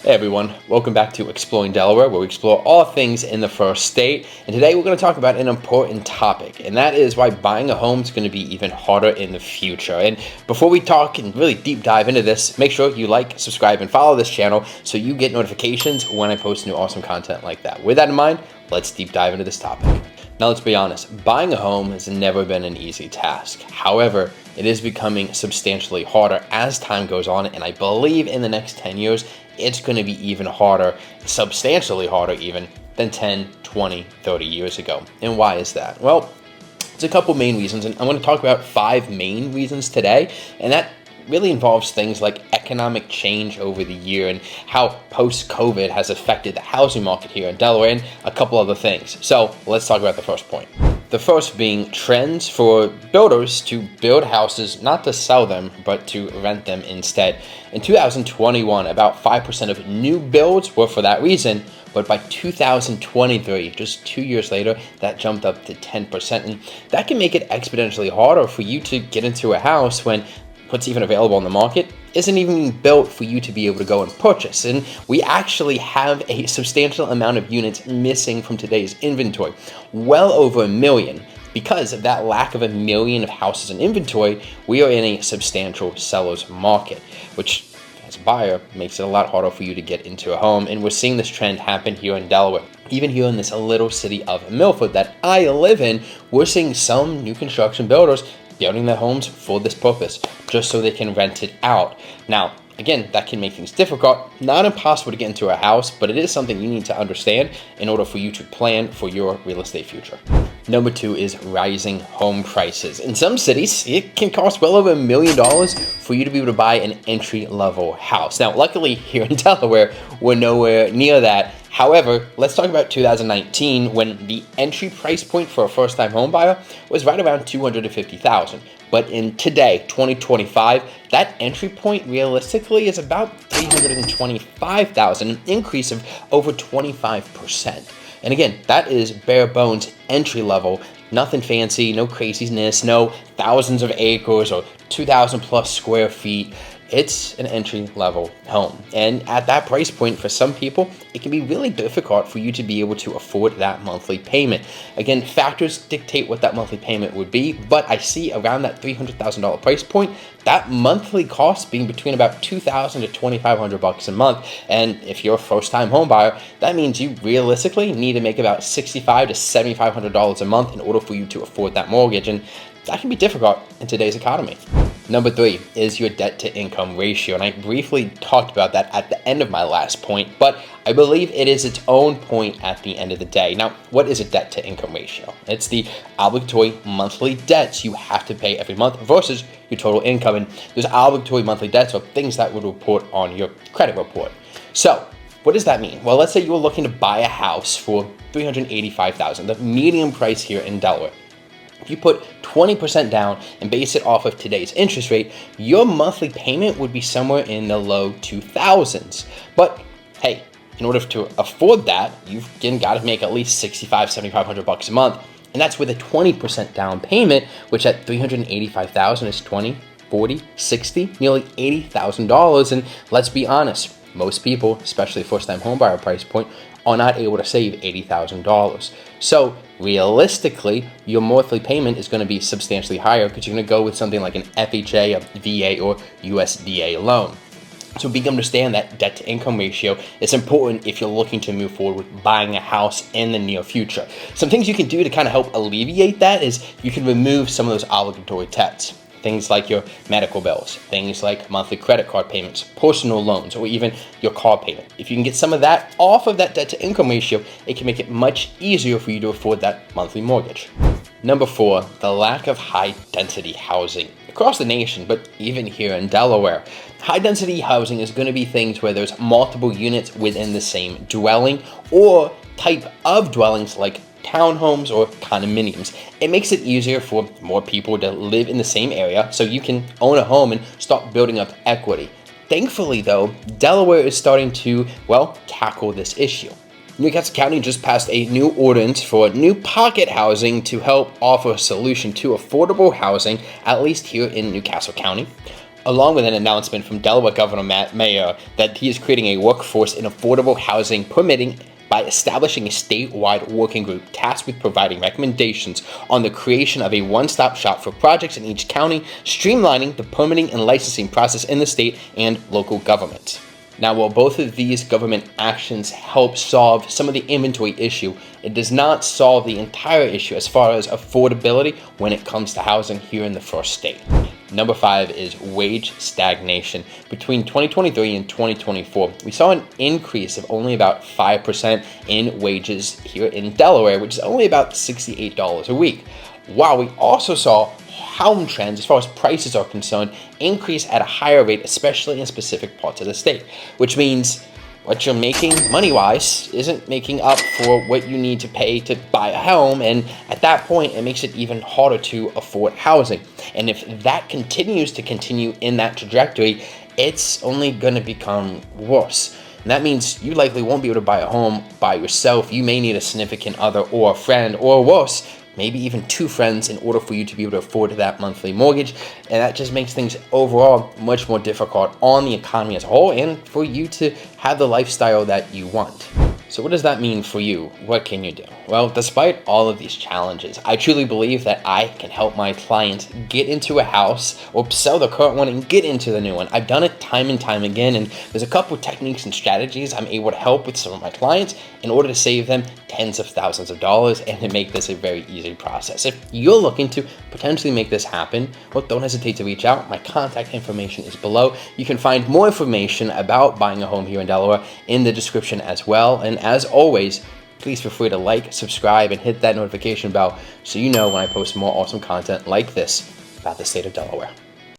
Hey everyone, welcome back to Exploring Delaware, where we explore all things in the first state. And today we're going to talk about an important topic, and that is why buying a home is going to be even harder in the future. And before we talk and really deep dive into this, make sure you like, subscribe, and follow this channel so you get notifications when I post new awesome content like that. With that in mind, let's deep dive into this topic. Now let's be honest, buying a home has never been an easy task. However, it is becoming substantially harder as time goes on, and I believe in the next 10 years, it's going to be even harder, substantially harder even, than 10, 20, 30 years ago. And why is that? Well, it's a couple main reasons, and I'm going to talk about 5 main reasons today, and that really involves things like economic change over the year and how post-COVID has affected the housing market here in Delaware and a couple other things. So let's talk about the first point. The first being trends for builders to build houses, not to sell them, but to rent them instead. In 2021, about 5% of new builds were for that reason, but by 2023, just 2 years later, that jumped up to 10%. And that can make it exponentially harder for you to get into a house when what's even available on the market isn't even built for you to be able to go and purchase. And we actually have a substantial amount of units missing from today's inventory, well over 1 million. Because of that lack of 1 million of houses in inventory, we are in a substantial seller's market, which as a buyer makes it a lot harder for you to get into a home. And we're seeing this trend happen here in Delaware. Even here in this little city of Milford that I live in, we're seeing some new construction builders building their homes for this purpose, just so they can rent it out. Now, again, that can make things difficult, not impossible to get into a house, but it is something you need to understand in order for you to plan for your real estate future. Number 2 is rising home prices. In some cities, it can cost well over $1 million for you to be able to buy an entry-level house. Now, luckily here in Delaware, we're nowhere near that. However, let's talk about 2019, when the entry price point for a first-time home buyer was right around $250,000. But in today, 2025, that entry point realistically is about $325,000, an increase of over 25%. And again, that is bare bones entry level, nothing fancy, no craziness, no thousands of acres or 2,000 plus square feet. It's an entry-level home. And at that price point, for some people, it can be really difficult for you to be able to afford that monthly payment. Again, factors dictate what that monthly payment would be, but I see around that $300,000 price point, that monthly cost being between about $2,000 to $2,500 a month. And if you're a first-time home buyer, that means you realistically need to make about $6,500 to $7,500 a month in order for you to afford that mortgage. And that can be difficult in today's economy. Number 3 is your debt-to-income ratio, and I briefly talked about that at the end of my last point, but I believe it is its own point at the end of the day. Now, what is a debt-to-income ratio? It's the obligatory monthly debts you have to pay every month versus your total income, and those obligatory monthly debts are things that would report on your credit report. So, what does that mean? Well, let's say you were looking to buy a house for $385,000, the median price here in Delaware. If you put 20% down and base it off of today's interest rate, your monthly payment would be somewhere in the low 2000s. But hey, in order to afford that, you've again got to make at least $6,500, $7,500 a month. And that's with a 20% down payment, which at $385,000 is 20, 40, 60, nearly $80,000. And let's be honest, most people, especially first-time homebuyer price point, are not able to save $80,000. So realistically, your monthly payment is going to be substantially higher because you're going to go with something like an FHA, a VA, or USDA loan. So big understand that debt-to-income ratio is important if you're looking to move forward with buying a house in the near future. Some things you can do to kind of help alleviate that is you can remove some of those obligatory debts. Things like your medical bills, things like monthly credit card payments, personal loans, or even your car payment. If you can get some of that off of that debt-to-income ratio, it can make it much easier for you to afford that monthly mortgage. Number 4, the lack of high-density housing across the nation, but even here in Delaware. High-density housing is going to be things where there's multiple units within the same dwelling or type of dwellings like townhomes or condominiums. It makes it easier for more people to live in the same area so you can own a home and start building up equity. Thankfully though, Delaware is starting to, tackle this issue. Newcastle County just passed a new ordinance for new pocket housing to help offer a solution to affordable housing, at least here in Newcastle County. along with an announcement from Delaware Governor Matt Mayer that he is creating a workforce in affordable housing permitting by establishing a statewide working group tasked with providing recommendations on the creation of a one-stop shop for projects in each county, streamlining the permitting and licensing process in the state and local government. Now, while both of these government actions help solve some of the inventory issue, it does not solve the entire issue as far as affordability when it comes to housing here in the first state. Number 5 is wage stagnation. Between 2023 and 2024, we saw an increase of only about 5% in wages here in Delaware, which is only about $68 a week. While we also saw home trends, as far as prices are concerned, increase at a higher rate, especially in specific parts of the state, which means what you're making money-wise isn't making up for what you need to pay to buy a home, and at that point, it makes it even harder to afford housing. And if that continues in that trajectory, it's only going to become worse. And that means you likely won't be able to buy a home by yourself. You may need a significant other or a friend, or worse, maybe even 2 friends in order for you to be able to afford that monthly mortgage. And that just makes things overall much more difficult on the economy as a whole and for you to have the lifestyle that you want. So what does that mean for you? What can you do? Well, despite all of these challenges, I truly believe that I can help my clients get into a house or sell the current one and get into the new one. I've done it time and time again, and there's a couple techniques and strategies I'm able to help with some of my clients in order to save them tens of thousands of dollars and to make this a very easy process. If you're looking to potentially make this happen, well, don't hesitate to reach out. My contact information is below. You can find more information about buying a home here in Delaware in the description as well. And as always, please feel free to like, subscribe, and hit that notification bell so you know when I post more awesome content like this about the state of Delaware.